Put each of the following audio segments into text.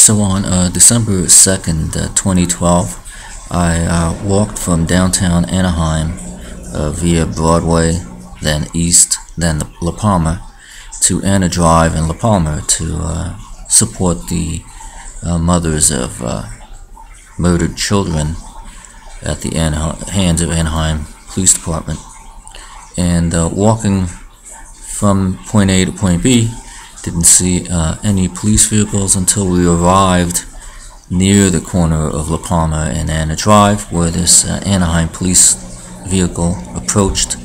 So on December 2nd, 2012, I walked from downtown Anaheim via Broadway, then east, then La Palma, to Anna Drive in La Palma to support the mothers of murdered children at the hands of Anaheim Police Department. And walking from point A to point B, didn't see any police vehicles until we arrived near the corner of La Palma and Anna Drive, where this Anaheim police vehicle approached,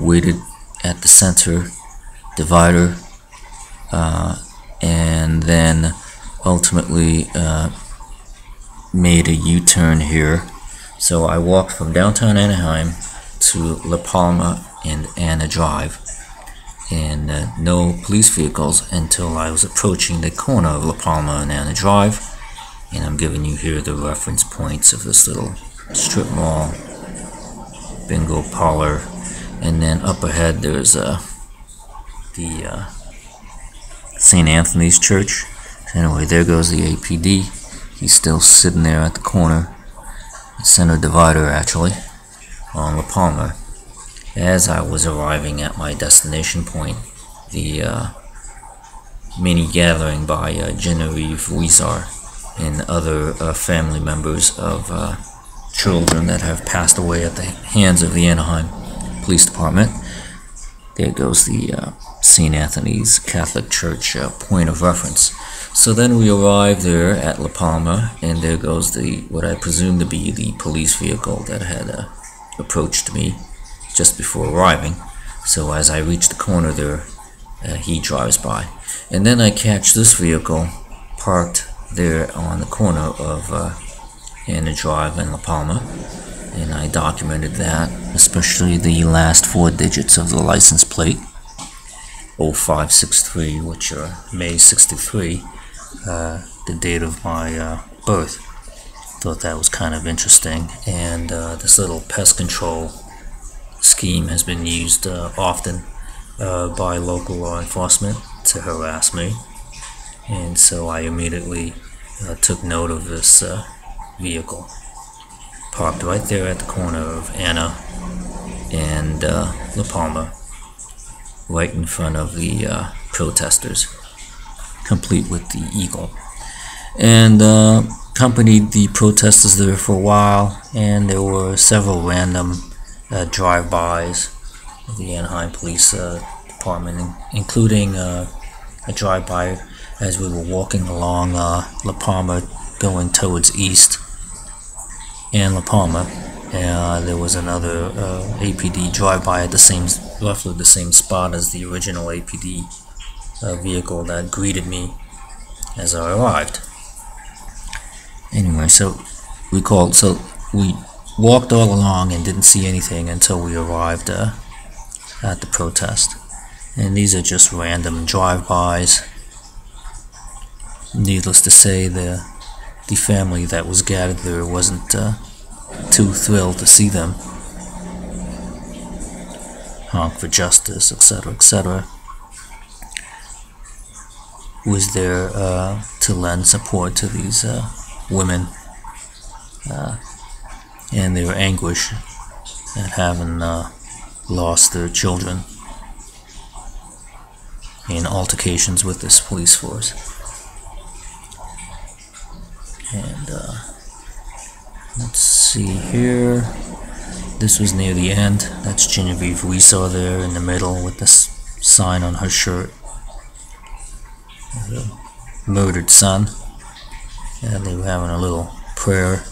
waited at the center divider, and then ultimately made a U-turn here. So I walked from downtown Anaheim to La Palma and Anna Drive, and no police vehicles until I was approaching the corner of La Palma and Anna Drive. And I'm giving you here the reference points of this little strip mall, bingo parlor, and then up ahead there's the St. Anthony's Church. Anyway, there goes the APD. He's still sitting there at the corner, center divider actually, on La Palma. As I was arriving at my destination point, the mini gathering by Genevieve Weezer and other family members of children that have passed away at the hands of the Anaheim Police Department. There goes the St. Anthony's Catholic Church point of reference. So then we arrive there at La Palma, and there goes what I presume to be the police vehicle that had approached me just before arriving. So as I reach the corner there, he drives by. And then I catch this vehicle parked there on the corner of Anna Drive and La Palma, and I documented that, especially the last 4 digits of the license plate, 0563, which are May 63, the date of my birth. Thought that was kind of interesting. And this little pest control scheme has been used often by local law enforcement to harass me, and so I immediately took note of this vehicle parked right there at the corner of Anna and La Palma, right in front of the protesters, complete with the eagle, and accompanied the protesters there for a while. And there were several random drive-bys of the Anaheim Police Department, including a drive-by as we were walking along La Palma going towards east and La Palma. There was another APD drive-by at roughly the same spot as the original APD vehicle that greeted me as I arrived. Anyway, so we walked all along and didn't see anything until we arrived at the protest. And these are just random drive-bys. Needless to say, the family that was gathered there wasn't too thrilled to see them. Honk for justice, etc., etc. Was there to lend support to these women and their anguish at having lost their children in altercations with this police force. And let's see here. This was near the end. That's Genevieve Weezer there in the middle with this sign on her shirt. The murdered son. And they were having a little prayer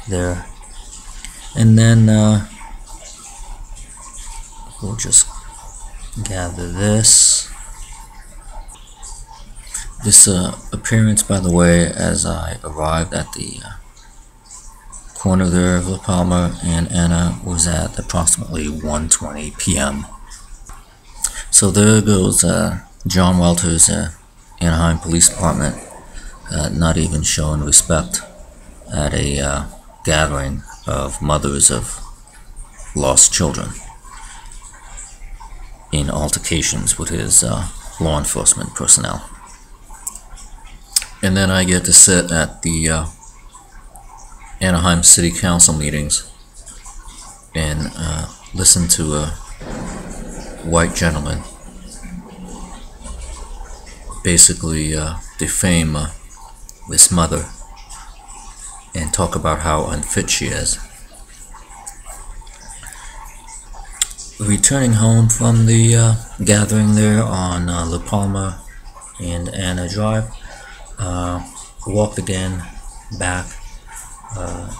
there. And then we'll just gather this. This appearance, by the way, as I arrived at the corner there of La Palma and Anna, was at approximately 1:20 p.m. So there goes John Welter's Anaheim Police Department, not even showing respect at a gathering of mothers of lost children in altercations with his law enforcement personnel. And then I get to sit at the Anaheim City Council meetings and listen to a white gentleman basically defame this mother and talk about how unfit she is. Returning home from the gathering there on La Palma and Anna Drive, walked again back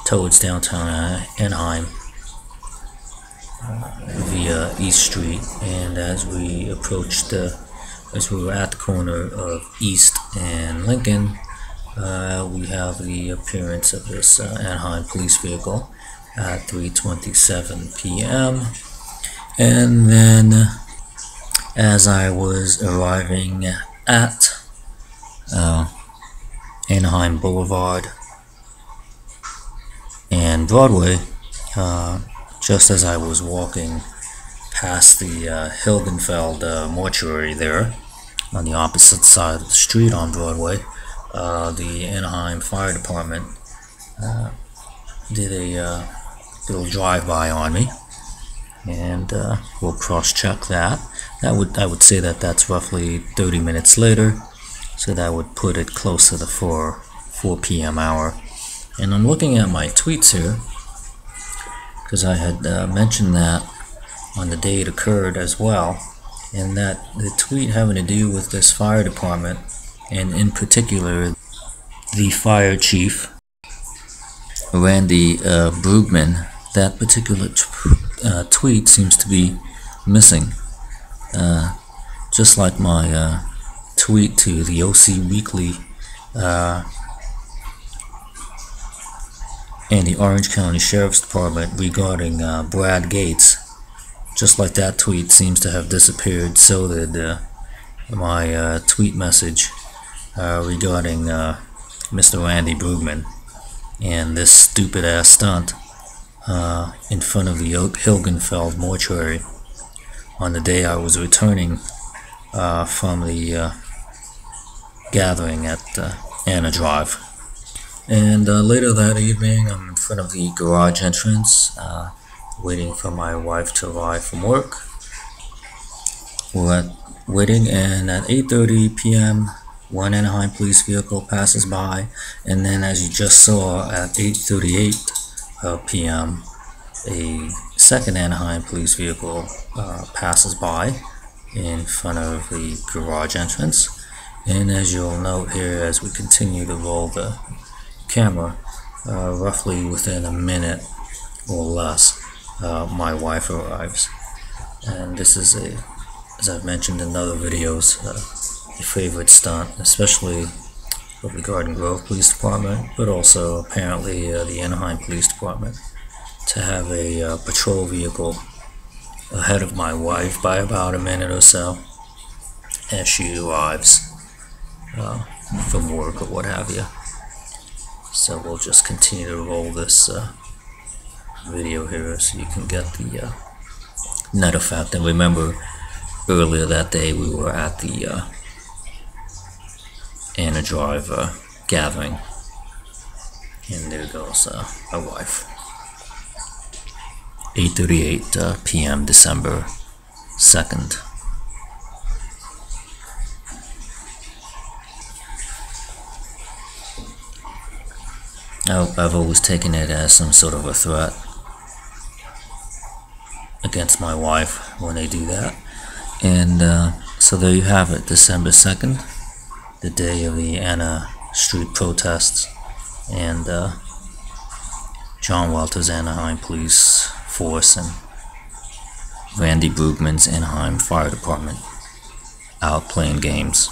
towards downtown Anaheim via East Street, and as we approached as we were at the corner of East and Lincoln, we have the appearance of this Anaheim police vehicle at 3:27 p.m. And then as I was arriving at Anaheim Boulevard and Broadway, just as I was walking past the Hilgenfeld mortuary there on the opposite side of the street on Broadway, the Anaheim Fire Department did a little drive-by on me, and we'll cross-check that. I would say that that's roughly 30 minutes later, so that would put it close to the 4 p.m. hour. And I'm looking at my tweets here, because I had mentioned that on the day it occurred as well, and that the tweet having to do with this fire department, and in particular the fire chief, Randy Bruegman, that particular tweet seems to be missing. Just like my tweet to the OC Weekly and the Orange County Sheriff's Department regarding Brad Gates, just like that tweet seems to have disappeared, so did my tweet message regarding Mr. Randy Bruegman and this stupid ass stunt in front of the Hilgenfeld mortuary on the day I was returning from the gathering at Anna Drive. And later that evening, I'm in front of the garage entrance, waiting for my wife to arrive from work. We're waiting, and at 8:30 p.m., one Anaheim police vehicle passes by, and then, as you just saw, at 8:38 p.m., a second Anaheim police vehicle passes by in front of the garage entrance. And as you'll note here, as we continue to roll the camera, roughly within a minute or less, my wife arrives. And this is as I've mentioned in other videos, a favorite stunt, especially of the Garden Grove Police Department, but also apparently the Anaheim Police Department, to have a patrol vehicle ahead of my wife by about a minute or so as she arrives from work or what have you. So we'll just continue to roll this video here so you can get the net effect. And remember, earlier that day we were at the Anna Drive gathering, and there goes my wife. 8:38 p.m. December 2nd. I've always taken it as some sort of a threat against my wife when they do that. And so there you have it, December 2nd, the day of the Anna Street protests, and John Welter's Anaheim Police Force and Randy Bruegman's Anaheim Fire Department out playing games.